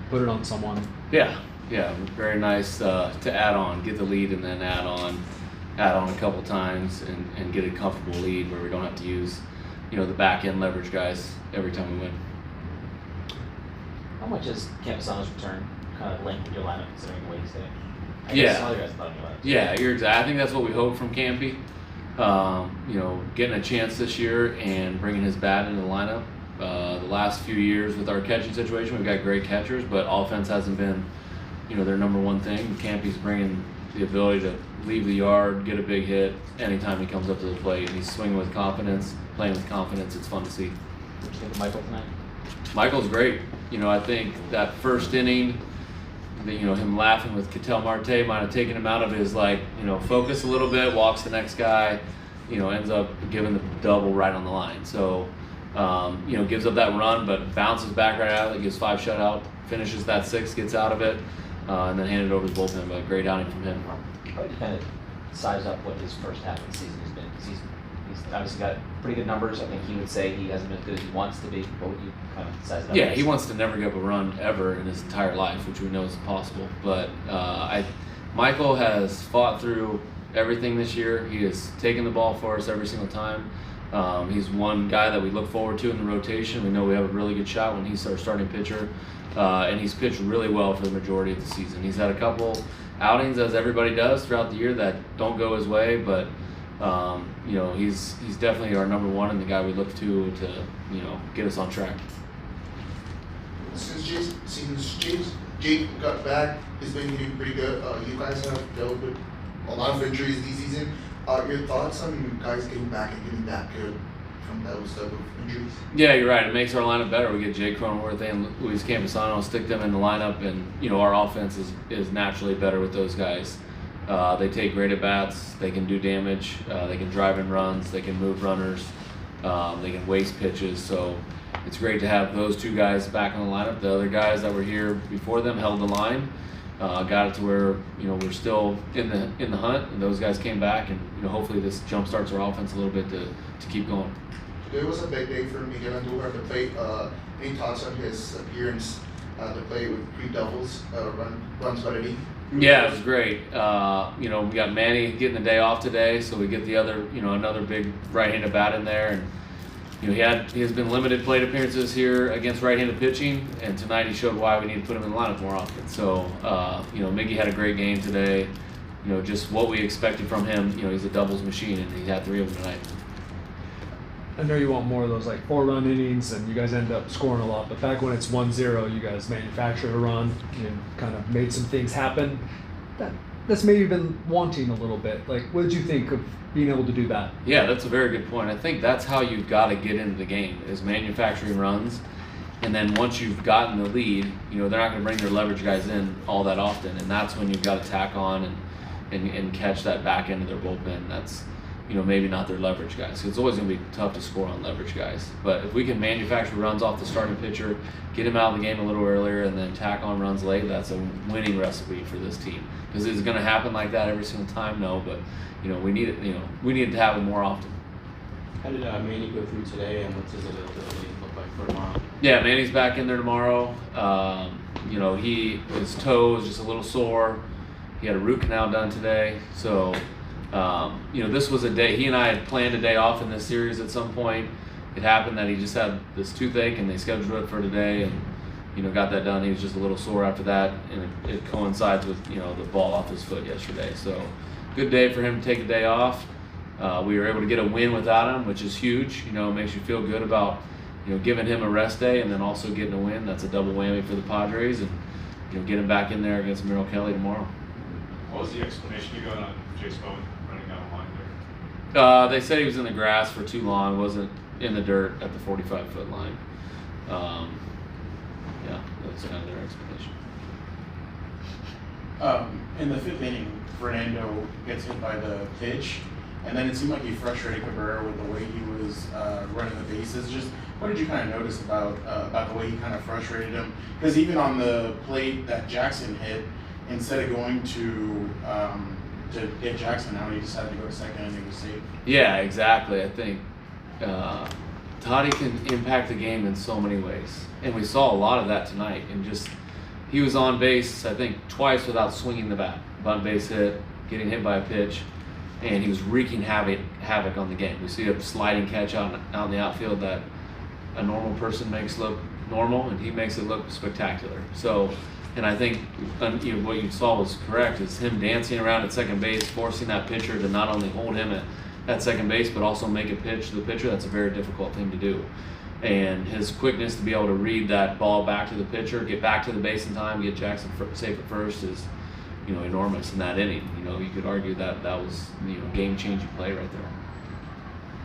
put it on someone. Yeah, very nice to add on, get the lead, and then add on a couple times and get a comfortable lead where we don't have to use, the back end leverage guys every time we win. How much is Campusano's return kind of linked with your lineup considering the way he's hitting? Yeah, you're exactly. I think that's what we hope from Campy. Getting a chance this year and bringing his bat into the lineup. The last few years with our catching situation, we've got great catchers, but offense hasn't been, their number one thing. Campy's bringing the ability to leave the yard, get a big hit anytime he comes up to the plate, and he's swinging with confidence, playing with confidence. It's fun to see. What do you think of Michael tonight? Michael's great. I think that first inning, him laughing with Ketel Marte might have taken him out of his focus a little bit, walks the next guy, ends up giving the double right on the line. So, gives up that run, but bounces back right out of it, gives 5 shutout, finishes that 6, gets out of it, and then handed it over to the bullpen. But a great outing from him. How would you kind of size up what his first half of the season has been? Because he's obviously got pretty good numbers. I think he would say he hasn't been as good as he wants to be. What would you kind of size it up? Yeah, he wants to never give up a run ever in his entire life, which we know is impossible. But Michael has fought through everything this year. He has taken the ball for us every single time. He's one guy that we look forward to in the rotation. We know we have a really good shot when he's our starting pitcher. And he's pitched really well for the majority of the season. He's had a couple outings, as everybody does throughout the year, that don't go his way, but he's definitely our number one and the guy we look to get us on track. Since Jake got back, he's been hitting pretty good. You guys have dealt with a lot of injuries this season. Your thoughts on guys getting back and getting that good from those type of injuries? Yeah, you're right. It makes our lineup better. We get Jake Cronenworth and Luis Campusano, stick them in the lineup, and our offense is naturally better with those guys. They take great at bats. They can do damage. They can drive in runs. They can move runners. They can waste pitches. So it's great to have those 2 guys back in the lineup. The other guys that were here before them held the line. Got it to where we're still in the hunt, and those guys came back, and hopefully this jump starts our offense a little bit to keep going. Today was a big day for Miguel at the plate. Any thoughts on his appearance at the plate with 3 doubles, runs by the inning? Yeah, it was great. We got Manny getting the day off today, so we get the other, another big right-handed bat in there, and he has been limited plate appearances here against right-handed pitching, and tonight he showed why we need to put him in the lineup more often. So, Miggy had a great game today. Just what we expected from him. He's a doubles machine, and he had 3 of them tonight. I know you want more of those 4-run innings, and you guys end up scoring a lot. But back when it's 1-0, you guys manufactured a run and kind of made some things happen. That's maybe been wanting a little bit. What did you think of being able to do that? Yeah, that's a very good point. I think that's how you've got to get into the game, is manufacturing runs. And then once you've gotten the lead, they're not going to bring their leverage guys in all that often. And that's when you've got to tack on and catch that back end of their bullpen. That's maybe not their leverage guys. So it's always going to be tough to score on leverage guys. But if we can manufacture runs off the starting pitcher, get him out of the game a little earlier, and then tack on runs late, that's a winning recipe for this team. Is it going to happen like that every single time? No, but we need it. We need it to happen more often. How did Manny go through today, and what's his availability look like for tomorrow? Yeah, Manny's back in there tomorrow. His toe is just a little sore. He had a root canal done today, so. This was a day, he and I had planned a day off in this series at some point. It happened that he just had this toothache, and they scheduled it for today, and got that done. He was just a little sore after that, and it coincides with the ball off his foot yesterday. So good day for him to take a day off. We were able to get a win without him, which is huge. It makes you feel good about giving him a rest day and then also getting a win. That's a double whammy for the Padres, and get him back in there against Merrill Kelly tomorrow. What was the explanation you got on Jace Bowen running down the line there? They said he was in the grass for too long, wasn't in the dirt at the 45-foot line. That was kind of their explanation. In the 5th inning, Fernando gets hit by the pitch, and then it seemed like he frustrated Cabrera with the way he was running the bases. Just what did you kind of notice about the way he kind of frustrated him? Because even on the plate that Jackson hit, instead of going to get Jackson out, he decided to go to second, and he was safe. Yeah, exactly. I think Toddy can impact the game in so many ways, and we saw a lot of that tonight. And just he was on base, I think, twice without swinging the bat. Bunt base hit, getting hit by a pitch, and he was wreaking havoc on the game. We see a sliding catch out in the outfield that a normal person makes look normal, and he makes it look spectacular. So, and I think what you saw was correct, is him dancing around at second base, forcing that pitcher to not only hold him at second base, but also make a pitch to the pitcher. That's a very difficult thing to do. And his quickness to be able to read that ball back to the pitcher, get back to the base in time, get Jackson safe at first is, enormous in that inning. You could argue that was, game-changing play right there.